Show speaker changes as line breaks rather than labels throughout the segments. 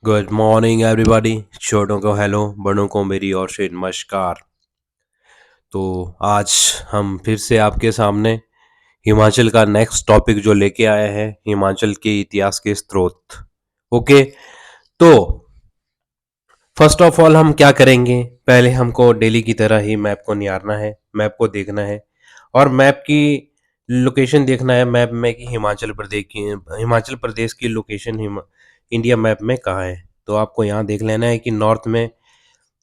Good morning everybody. छोटों को hello, बड़ों को मेरी ओर से नमस्कार। तो आज हम फिर से आपके सामने हिमाचल का नेक्स्ट टॉपिक जो लेके आए हैं, हिमाचल के इतिहास के स्रोत। ओके, तो फर्स्ट ऑफ ऑल हम क्या करेंगे, पहले हमको डेली की तरह ही मैप को निहारना है, मैप को देखना है और मैप की लोकेशन देखना है। मैप में कि हिमाचल प्रदेश की लोकेशन इंडिया मैप में कहाँ है। तो आपको यहाँ देख लेना है कि नॉर्थ में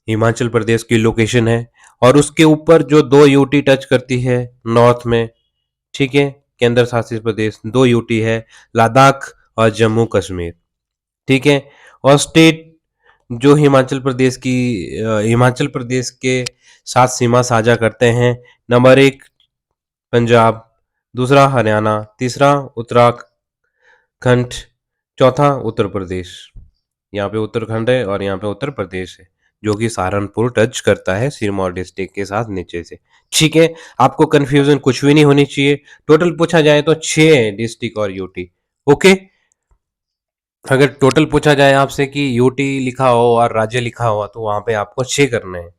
हिमाचल प्रदेश की लोकेशन है और उसके ऊपर जो दो यूटी टच करती है नॉर्थ में, ठीक है, केंद्र शासित प्रदेश, दो यूटी है, लद्दाख और जम्मू कश्मीर, ठीक है। और स्टेट जो हिमाचल प्रदेश के साथ सीमा साझा करते हैं, नंबर एक पंजाब, दूसरा हरियाणा, तीसरा उत्तराखंड, चौथा उत्तर प्रदेश। यहाँ पे उत्तराखंड है और यहाँ पे उत्तर प्रदेश है, जो कि सहारनपुर टच करता है सिरमौर डिस्ट्रिक्ट के साथ नीचे से। ठीक है, आपको कंफ्यूजन कुछ भी नहीं होनी चाहिए। टोटल पूछा जाए तो 6 डिस्ट्रिक्ट और यूटी। ओके, अगर टोटल पूछा जाए आपसे कि यूटी लिखा हो और राज्य लिखा हुआ तो वहां पे आपको 6 करने हैं।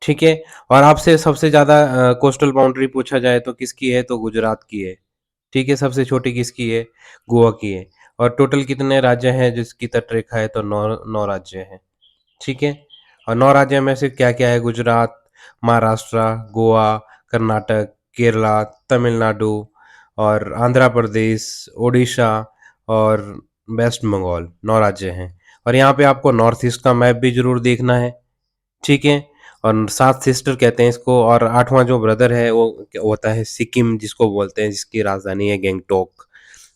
ठीक है, और आपसे सबसे ज्यादा कोस्टल बाउंड्री पूछा जाए तो किसकी है, तो गुजरात की है। ठीक है, सबसे छोटी किसकी है, गोवा की है। और टोटल कितने राज्य हैं जिसकी तट रेखा है, तो 9 राज्य हैं। ठीक है, और 9 राज्य में से क्या क्या है, गुजरात, महाराष्ट्र, गोवा, कर्नाटक, केरला, तमिलनाडु और आंध्र प्रदेश, उड़ीसा और वेस्ट बंगाल, 9 राज्य हैं। और यहाँ पे आपको नॉर्थ ईस्ट का मैप भी जरूर देखना है। ठीक है, और 7 सिस्टर कहते हैं इसको, और 8वां जो ब्रदर है वो होता है सिक्किम, जिसको बोलते हैं, जिसकी राजधानी है गैंगटोक।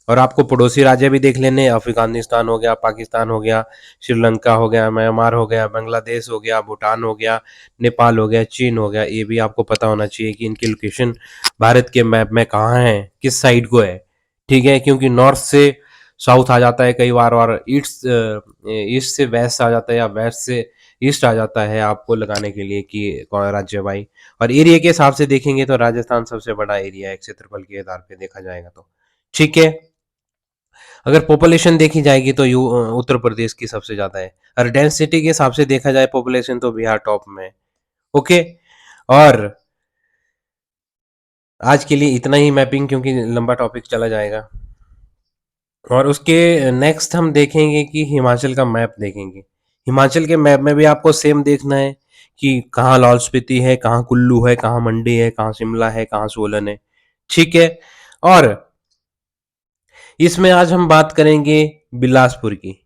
और आपको पड़ोसी राज्य भी देख लेने, अफगानिस्तान हो गया, पाकिस्तान हो गया, श्रीलंका हो गया, म्यांमार हो गया, बांग्लादेश हो गया, भूटान हो गया, नेपाल हो गया, चीन हो गया। ये भी आपको पता होना चाहिए कि इनकी लोकेशन भारत के मैप में कहाँ है, किस साइड को है। ठीक है, क्योंकि नॉर्थ से साउथ आ जाता है कई बार, और ईस्ट से वेस्ट आ जाता है, या वेस्ट से ईस्ट आ जाता है, आपको लगाने के लिए कि कौन राज्य भाई। और एरिया के हिसाब से देखेंगे तो राजस्थान सबसे बड़ा एरिया है क्षेत्रफल के आधार पे देखा जाएगा तो। ठीक है, अगर पॉपुलेशन देखी जाएगी तो उत्तर प्रदेश की सबसे ज्यादा है। और डेंसिटी के हिसाब से देखा जाए पॉपुलेशन तो बिहार टॉप में है। ओके, और आज के लिए इतना ही मैपिंग, क्योंकि लंबा टॉपिक चला जाएगा। और उसके नेक्स्ट हम देखेंगे कि हिमाचल का मैप देखेंगे। हिमाचल के मैप में भी आपको सेम देखना है कि कहाँ लाहौल स्पीति है, कहाँ कुल्लू है, कहाँ मंडी है, कहाँ शिमला है, कहाँ सोलन है। ठीक है, और इसमें आज हम बात करेंगे बिलासपुर की।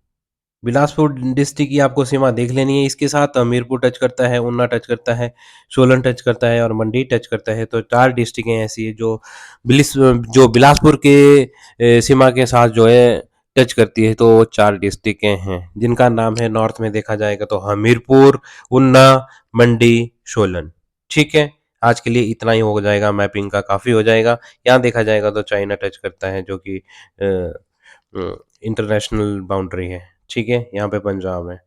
बिलासपुर डिस्ट्रिक्ट की आपको सीमा देख लेनी है। इसके साथ हमीरपुर टच करता है, ऊना टच करता है, सोलन टच करता है और मंडी टच करता है। तो 4 डिस्ट्रिक्टें ऐसी है जो बिलासपुर के सीमा के साथ जो है टच करती है। तो 4 डिस्ट्रिक्टें हैं जिनका नाम है, नॉर्थ में देखा जाएगा तो हमीरपुर, ऊना, मंडी, सोलन। ठीक है, आज के लिए इतना ही हो जाएगा, मैपिंग का काफ़ी हो जाएगा। यहाँ देखा जाएगा तो चाइना टच करता है, जो कि इंटरनेशनल बाउंड्री है। ठीक है, यहाँ पे पंजाब है।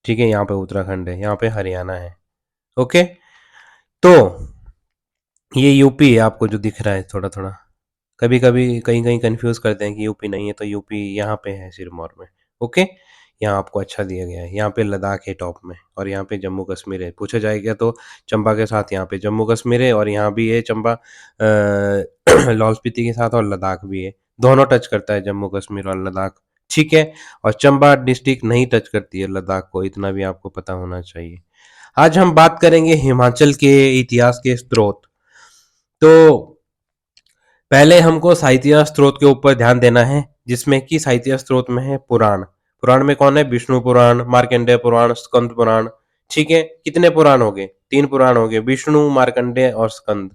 ठीक है, यहाँ पे उत्तराखंड है, यहाँ पे हरियाणा है। ओके, तो ये यूपी है आपको जो दिख रहा है थोड़ा थोड़ा। कभी कभी कहीं कहीं कंफ्यूज करते हैं कि यूपी नहीं है, तो यूपी यहाँ पे है सिरमौर में। ओके, यहाँ आपको अच्छा दिया गया है। यहाँ पे लद्दाख है टॉप में, और यहाँ पे जम्मू कश्मीर है। पूछा जाएगा तो चंबा के साथ यहाँ पे जम्मू कश्मीर है, और यहाँ भी है चंबा लाहौल स्पीति के साथ, और लद्दाख भी है। दोनों टच करता है, जम्मू कश्मीर और लद्दाख। ठीक है, और चंबा डिस्ट्रिक्ट नहीं टच करती है लद्दाख को, इतना भी आपको पता होना चाहिए। आज हम बात करेंगे हिमाचल के इतिहास के स्रोत। तो पहले हमको साहित्य स्रोत के ऊपर ध्यान देना है, जिसमें कि साहित्य स्रोत में है पुराण। पुराण में कौन है, विष्णु पुराण, मार्कंडेय पुराण, स्कंद पुराण। ठीक है, कितने पुराण हो गए, 3 पुराण हो गए, विष्णु, मार्कंडेय और स्कंद।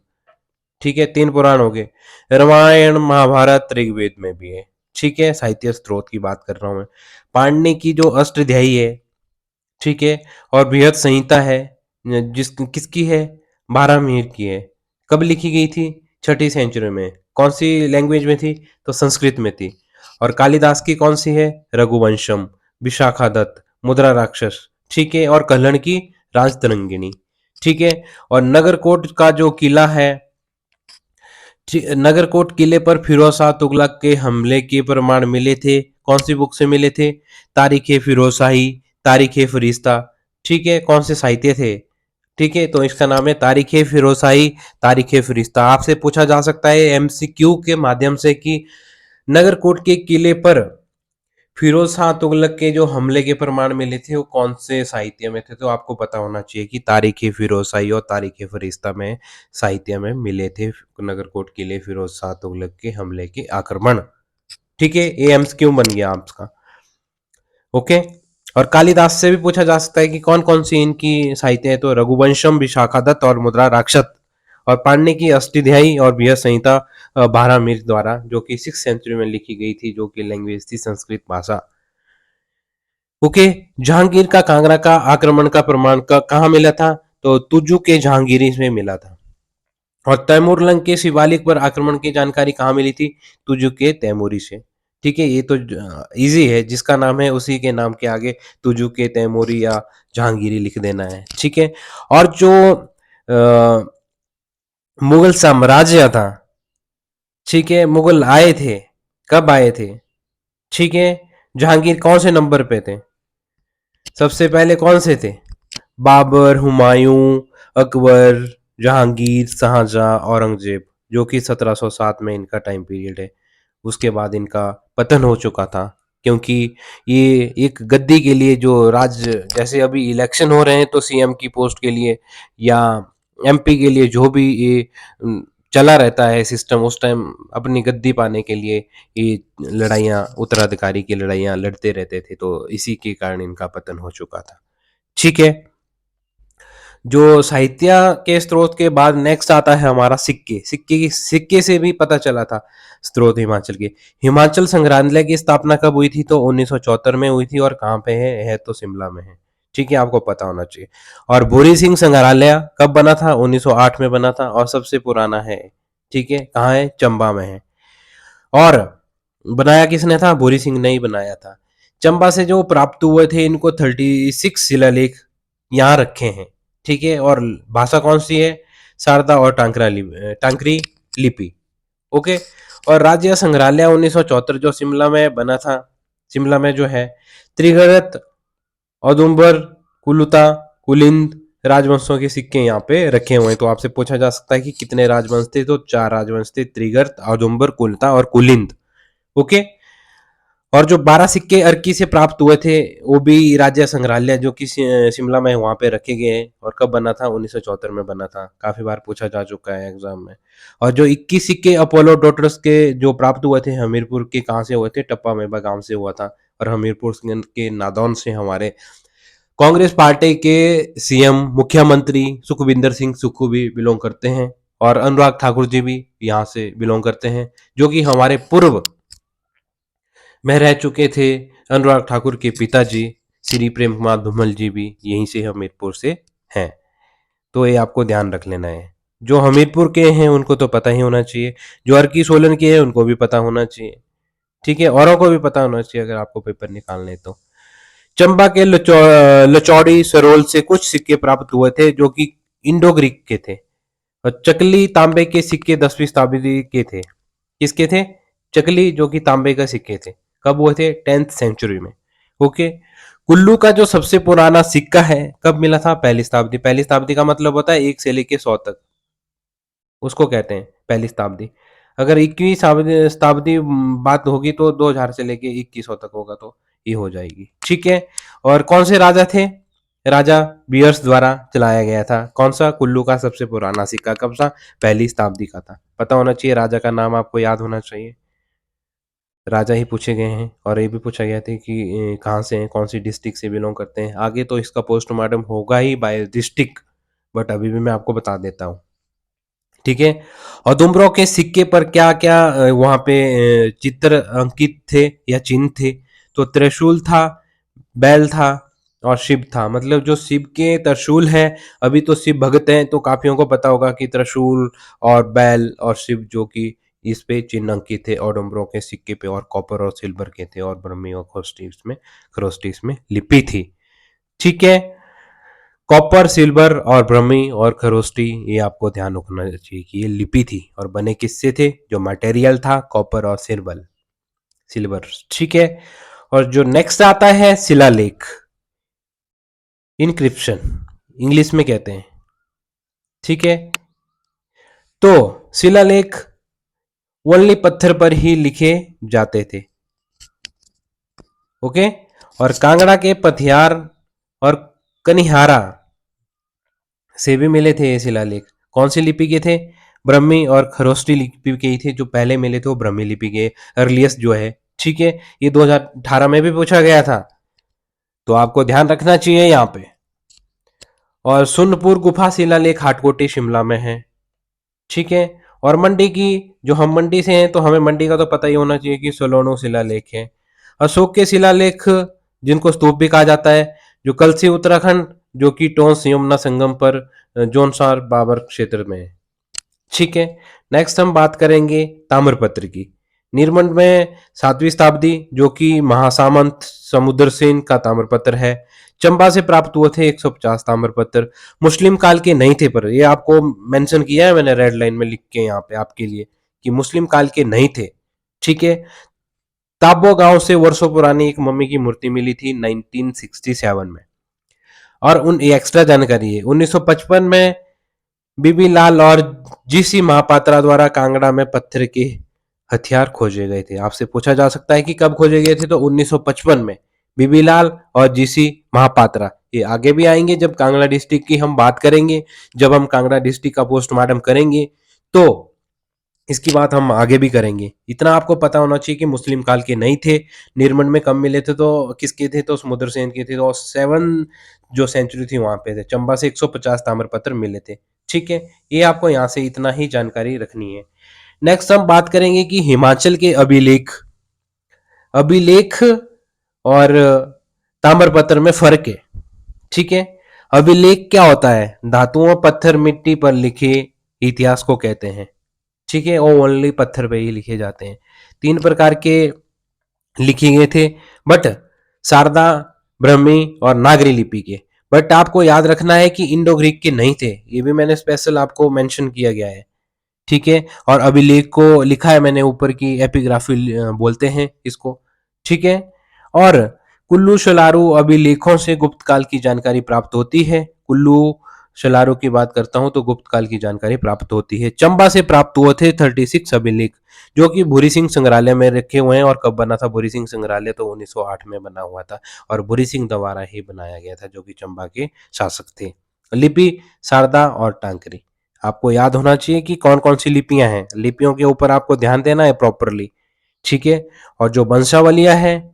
ठीक है, 3 पुराण हो गए। रामायण, महाभारत, ऋग्वेद में भी है। ठीक है, साहित्य स्रोत की बात कर रहा हूं मैं। पाणिनि की जो अष्टध्यायी है, ठीक है, और बृहत संहिता है, किसकी है, बारहमीर की है। कब लिखी गई थी, 6ठी सेंचुरी में। कौन सी लैंग्वेज में थी, तो संस्कृत में थी। और कालिदास की कौन सी है, रघुवंशम, विशाखादत्त, मुद्रा राक्षस। ठीक है, और कल्हण की राजतरंगिणी। ठीक है, और नगरकोट का जो किला है, नगरकोट किले पर फिरोज शाह तुगलक के हमले के प्रमाण मिले थे। कौन सी बुक से मिले थे? तारीख फिरोज शाही, तारीख फरिश्ता। ठीक है, कौन से साहित्य थे? ठीक है, तो इसका नाम है तारीख फिरोज शाही, तारीख फरिश्ता। आपसे पूछा जा सकता है एमसीक्यू के माध्यम से कि नगरकोट के किले पर फिरोज शाह तुगलक के जो हमले के प्रमाण मिले थे वो कौन से साहित्य में थे? तो आपको पता होना चाहिए कि तारीख फिरोज शाही और तारीख फरिश्ता में साहित्य में मिले थे नगरकोट किले फिरोज शाह तुगलक के हमले के आक्रमण। ठीक है, ये एमसीक्यू बन गया आपका। ओके। और कालिदास से भी पूछा जा सकता है कि कौन कौन सी इनकी साहित्य है? तो रघुवंशम, विशाखादत्त और मुद्रा राक्षस, और पाणिनि की अष्टाध्यायी और बृहत संहिता बारहमीर द्वारा, जो कि 6th सेंचुरी में लिखी गई थी, जो कि लैंग्वेज थी संस्कृत भाषा। ओके। जहांगीर का कांगड़ा का आक्रमण का प्रमाण का कहाँ मिला था? तो तुजू के जहांगीरी में मिला था। और तैमूरलंग के शिवालिक पर आक्रमण की जानकारी कहाँ मिली थी? तुजू के तैमूरी से। ठीक है, ये तो इजी है, जिसका नाम है उसी के नाम के आगे तुजू के तैमूरी या जहांगीरी लिख देना है। ठीक है। और जो मुगल साम्राज्य था, ठीक है, मुगल आए थे, कब आए थे? ठीक है, जहांगीर कौन से नंबर पे थे? सबसे पहले कौन से थे? बाबर, हुमायूं, अकबर, जहांगीर, शाहजहां, औरंगजेब, जो कि 1707 में इनका टाइम पीरियड है। उसके बाद इनका पतन हो चुका था, क्योंकि ये एक गद्दी के लिए जो राज्य, जैसे अभी इलेक्शन हो रहे हैं तो सीएम की पोस्ट के लिए या एमपी के लिए जो भी ये चला रहता है सिस्टम, उस टाइम अपनी गद्दी पाने के लिए ये लड़ाइयाँ, उत्तराधिकारी की लड़ाइयाँ लड़ते रहते थे, तो इसी के कारण इनका पतन हो चुका था। ठीक है। जो साहित्य के स्रोत के बाद नेक्स्ट आता है हमारा सिक्के। सिक्के से भी पता चला था स्रोत हिमाचल के। हिमाचल संग्रहालय की स्थापना कब हुई थी? तो 1974 में हुई थी। और कहाँ पे है तो शिमला में है। ठीक है, आपको पता होना चाहिए। और भूरी सिंह संग्रहालय कब बना था? 1908 में बना था, और सबसे पुराना है। ठीक है, कहाँ है? चंबा में है। और बनाया किसने था? भूरी सिंह ने ही बनाया था। चंबा से जो प्राप्त हुए थे, इनको 36 शिलालेख यहाँ रखे हैं। ठीक है, और भाषा कौन सी है? शारदा और टांकरी लिपि। ओके। और राज्य संग्रहालय 1974 जो शिमला में बना था, शिमला में जो है, त्रिगर्त, औदुंबर, कुलुता, कुलिंद राजवंशों के सिक्के यहाँ पे रखे हुए हैं। तो आपसे पूछा जा सकता है कि कितने राजवंश थे? तो 4 राजवंश थे, त्रिगर्त, औदुंबर, कुलता और कुलिंद। ओके। और जो 12 सिक्के अर्की से प्राप्त हुए थे, वो भी राज्य संग्रहालय जो कि शिमला में वहां पे रखे गए हैं। और कब बना था? 1974 में बना था। काफी बार पूछा जा चुका है एग्जाम में। और जो 21 सिक्के अपोलो डॉटर्स के जो प्राप्त हुए थे, हमीरपुर के कहाँ से हुए थे? टप्पा मेबा गांव से हुआ था। और हमीरपुर के नादौन से हमारे कांग्रेस पार्टी के सीएम, मुख्यमंत्री सुखविंदर सिंह सुक्खू भी बिलोंग करते हैं। और अनुराग ठाकुर जी भी यहाँ से बिलोंग करते हैं, जो कि हमारे पूर्व में रह चुके थे। अनुराग ठाकुर के पिताजी श्री प्रेम कुमार धूमल जी भी यहीं से हमीरपुर से हैं। तो ये आपको ध्यान रख लेना है। जो हमीरपुर के हैं उनको तो पता ही होना चाहिए, जो अर्की सोलन के हैं उनको भी पता होना चाहिए। ठीक है, औरों को भी पता होना चाहिए अगर आपको पेपर निकालने तो। चंबा के लचौड़ी सरोल से कुछ सिक्के प्राप्त हुए थे, जो कि इंडो ग्रीक के थे। और चकली तांबे के सिक्के 10वीं शताब्दी के थे। किसके थे? चकली, जो कि तांबे का सिक्के थे। कब हुए थे? 10th सेंचुरी में। ओके। कुल्लू का जो सबसे पुराना सिक्का है, कब मिला था? पहली शताब्दी। पहली शताब्दी का मतलब होता है 1 से लेके 100 तक, उसको कहते हैं पहली शताब्दी। अगर 21वीं शताब्दी बात होगी तो 2000 से लेके 2100 तक होगा, तो ये हो जाएगी। ठीक है। और कौन से राजा थे? राजा बियर्स द्वारा चलाया गया था। कौन सा? कुल्लू का सबसे पुराना सिक्का कब था? पहली शताब्दी का था। पता होना चाहिए, राजा का नाम आपको याद होना चाहिए। राजा ही पूछे गए हैं। और ये भी पूछा गया था कि कहाँ से हैं, कौन सी डिस्ट्रिक्ट से बिलोंग करते हैं। आगे तो इसका पोस्टमार्टम होगा ही बाय डिस्ट्रिक्ट, बट अभी भी मैं आपको बता देता हूँ। ठीक है। और दुम्बरों के सिक्के पर क्या क्या वहां पे चित्र अंकित थे या चिन्ह थे? तो त्रिशूल था, बैल था और शिव था। मतलब जो शिव के त्रिशूल है, अभी तो शिव भगत हैं तो काफियों को पता होगा कि त्रिशूल और बैल और शिव, जो कि इस पे चिन्ह अंकित थे और डुमरों के सिक्के पे, और कॉपर और सिल्वर के थे, और ब्रह्मी और खरोष्टी में लिपि थी। ठीक है। कॉपर, सिल्वर और ब्रह्मी और खरोष्टी, ये आपको ध्यान रखना चाहिए कि ये लिपि थी और बने किससे थे, जो मटेरियल था कॉपर और सिल्वर। ठीक है। और जो नेक्स्ट आता है शिलालेख, इनक्रिप्शन इंग्लिश में कहते हैं। ठीक है। तो शिलालेख ओनली पत्थर पर ही लिखे जाते थे। ओके। और कांगड़ा के पथियार और कनिहारा से भी मिले थे ये शिलालेख। कौन सी लिपि के थे? ब्रह्मी और खरोष्टी लिपि के ही थे। जो पहले मिले थे वो ब्रह्मी लिपि के अर्लीस्ट जो है। ठीक है। ये 2018 में भी पूछा गया था, तो आपको ध्यान रखना चाहिए यहाँ पे। और सुनपुर गुफा शिलालेख हाटकोटी शिमला में है। ठीक है। और मंडी की, जो हम मंडी से हैं तो हमें मंडी का तो पता ही होना चाहिए कि सोलोनो शिलालेख है। अशोक के शिलालेख, जिनको स्तूप भी कहा जाता है, जो कलसी उत्तराखंड, जो कि टोंस यमुना संगम पर जोनसार बाबर क्षेत्र में है। ठीक है। नेक्स्ट हम बात करेंगे ताम्रपत्र की। निर्मंड में 7वीं शताब्दी, जो कि महासामंत समुद्रसेन का ताम्रपत्र है। चंबा से प्राप्त हुए थे 150 ताम्रपत्र। मुस्लिम काल के नहीं थे, पर ये आपको मेंशन किया है मैंने रेड लाइन में लिख के यहाँ पे आपके लिए कि मुस्लिम काल के नहीं थे। ठीक है। ताबो गांव से वर्षों पुरानी एक मम्मी की मूर्ति मिली थी 1967 में। और उन एक्स्ट्रा जानकारी है, 1955 में बीबी लाल और जीसी महापात्रा द्वारा कांगड़ा में पत्थर के हथियार खोजे गए थे। आपसे पूछा जा सकता है कि कब खोजे गए थे, तो 1955 में बीबी लाल और जीसी महापात्रा। ये आगे भी आएंगे जब कांगड़ा डिस्ट्रिक्ट की हम बात करेंगे, जब हम कांगड़ा डिस्ट्रिक्ट का पोस्टमार्टम करेंगे तो इसकी बात हम आगे भी करेंगे। इतना आपको पता होना चाहिए कि मुस्लिम काल के नहीं थे। निर्मंड में कम मिले थे, तो किसके थे, तो समुद्रसेन के थे। तो 7 जो सेंचुरी थी वहां पे थे। चंबा से 150 ताम्रपत्र मिले थे। ठीक है। ये आपको यहाँ से इतना ही जानकारी रखनी है। नेक्स्ट हम बात करेंगे कि हिमाचल के अभिलेख अभिलेख और ताम्रपत्र में फर्क है। ठीक है। अभिलेख क्या होता है? धातुओं, पत्थर, मिट्टी पर लिखे इतिहास को कहते हैं। ठीक है। वो ओनली पत्थर पे ही लिखे जाते हैं। 3 प्रकार के लिखे गए थे, बट शारदा, ब्रह्मी और नागरी लिपि के। बट आपको याद रखना है कि इंडो ग्रीक के नहीं थे, ये भी मैंने स्पेशल आपको मेंशन किया गया है। ठीक है। और अभिलेख को लिखा है मैंने ऊपर की एपिग्राफी बोलते हैं इसको। ठीक है। और कुल्लू शलारू अभिलेखों से गुप्त काल की जानकारी प्राप्त होती है। कुल्लू शलारू की बात करता हूं तो गुप्त काल की जानकारी प्राप्त होती है। चंबा से प्राप्त हुए थे 36 अभिलेख, जो कि भूरी सिंह संग्रहालय में रखे हुए हैं। और कब बना था भूरी सिंह संग्रहालय? तो 1908 में बना हुआ था और भूरी सिंह द्वारा ही बनाया गया था, जो कि चंबा के शासक थे। लिपि शारदा और टांकरी। आपको याद होना चाहिए कि कौन कौन सी लिपियां हैं। लिपियों के ऊपर आपको ध्यान देना है प्रॉपरली। ठीक है। और जो वंशावलियां है,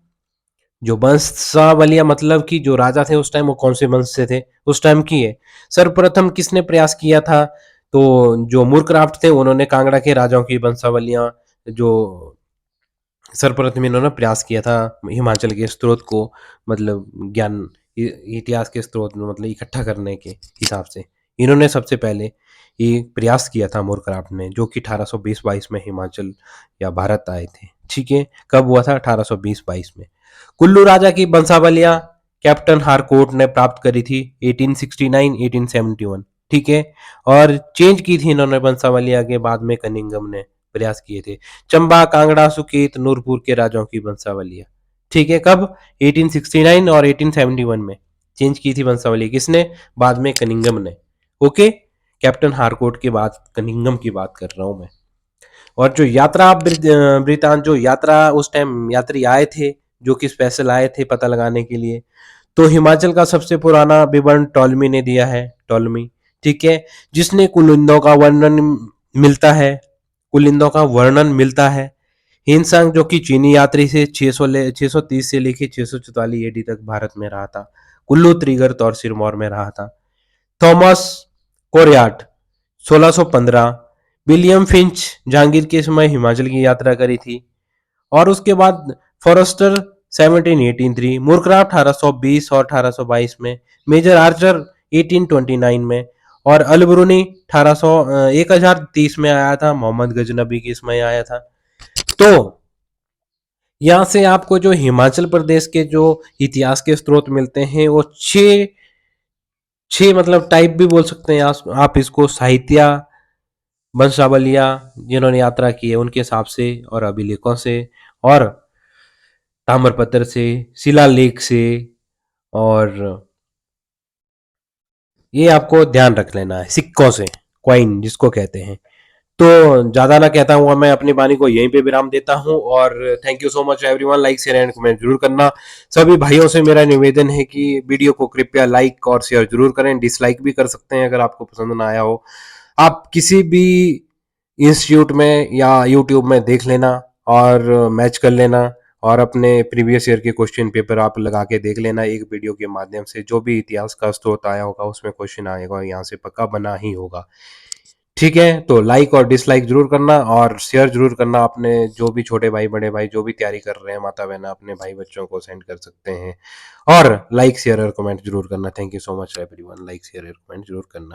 जो वंशावलियां मतलब कि जो राजा थे उस टाइम वो कौन से वंश से थे उस टाइम की है। सर्वप्रथम किसने प्रयास किया था? तो जो मूरक्राफ्ट थे उन्होंने कांगड़ा के राजाओं की वंशावलियां, जो सर्वप्रथम इन्होंने प्रयास किया था हिमाचल के स्रोत को, मतलब ज्ञान, इतिहास के स्रोत मतलब इकट्ठा करने के हिसाब से इन्होंने सबसे पहले ये प्रयास किया था मूरक्राफ्ट ने, जो कि 1820-22 में हिमाचल या भारत आए थे। ठीक है। कब हुआ था? 1820-22 में। कुल्लू राजा की वंशावलियां कैप्टन हारकोट ने प्राप्त करी थी 1869-1871। ठीक है। और चेंज की थी इन्होंने वंशावलियां के बाद में कनिंगम ने प्रयास किए थे। चंबा, कांगड़ा, सुकेत, नूरपुर के राजाओं की वंशावलियां। ठीक है। कब? 1869 और 1871 में चेंज की थी वंशावली। किसने? बाद में कनिंगम ने। ओके। कैप्टन हारकोट के बाद कनिंगम की बात कर रहा हूं मैं। और जो यात्रा वृतांत, जो यात्रा उस टाइम यात्री आए थे, जो कि स्पेशल आए थे पता लगाने के लिए, तो हिमाचल का सबसे पुराना विवरण टॉलमी ने दिया है। टॉलमी। ठीक है। जिसने कुलिंदों का वर्णन मिलता है, कुलिंदों का वर्णन मिलता है। हिनसांग, जो कि चीनी यात्री से 630 से लेके 644 एडी तक भारत में रहा था। कुल्लू त्रिगर्त और सिरमौर में रहा था। थॉमस कोरियाट 1615। विलियम फिंच जहांगीर के समय हिमाचल की यात्रा करी थी। और उसके बाद फॉरेस्टर 1783, मूरक्राफ्ट 1820 और 1822 में, मेजर आर्चर 1829 में, और अलबरूनी 1030 में आया था। मोहम्मद गजनबी के समय आया था। तो यहां से आपको जो हिमाचल प्रदेश के जो इतिहास के स्रोत मिलते हैं वो 6 6 मतलब टाइप भी बोल सकते हैं आप इसको, साहित्य, वंशावलियाँ जिन्होंने यात्रा की है उनके हिसाब से, और अभिलेखों से, और ताम्रपत्र से, शिलालेख से, और ये आपको ध्यान रख लेना है, सिक्कों से, क्वाइन जिसको कहते हैं। तो ज्यादा ना कहता हुआ मैं अपनी वाणी को यहीं पे विराम देता हूँ, और thank you so much everyone. Like share and comment जरूर करना। सभी भाइयों से मेरा निवेदन है कि वीडियो को कृपया लाइक और शेयर जरूर करें, डिसलाइक भी कर सकते हैं अगर आपको पसंद ना आया हो। आप किसी भी इंस्टीट्यूट में या यूट्यूब में देख लेना और मैच कर लेना, और अपने प्रीवियस ईयर के क्वेश्चन पेपर आप लगा के देख लेना एक वीडियो के माध्यम से। जो भी इतिहास का स्रोत आया होगा उसमें क्वेश्चन आएगा, यहाँ से पक्का बना ही होगा। ठीक है, तो लाइक और डिसलाइक जरूर करना और शेयर जरूर करना। अपने जो भी छोटे भाई बड़े भाई जो भी तैयारी कर रहे हैं, माता बहना अपने भाई बच्चों को सेंड कर सकते हैं। और लाइक शेयर और कमेंट जरूर करना। Thank you so much everyone. Like share और कमेंट जरूर करना।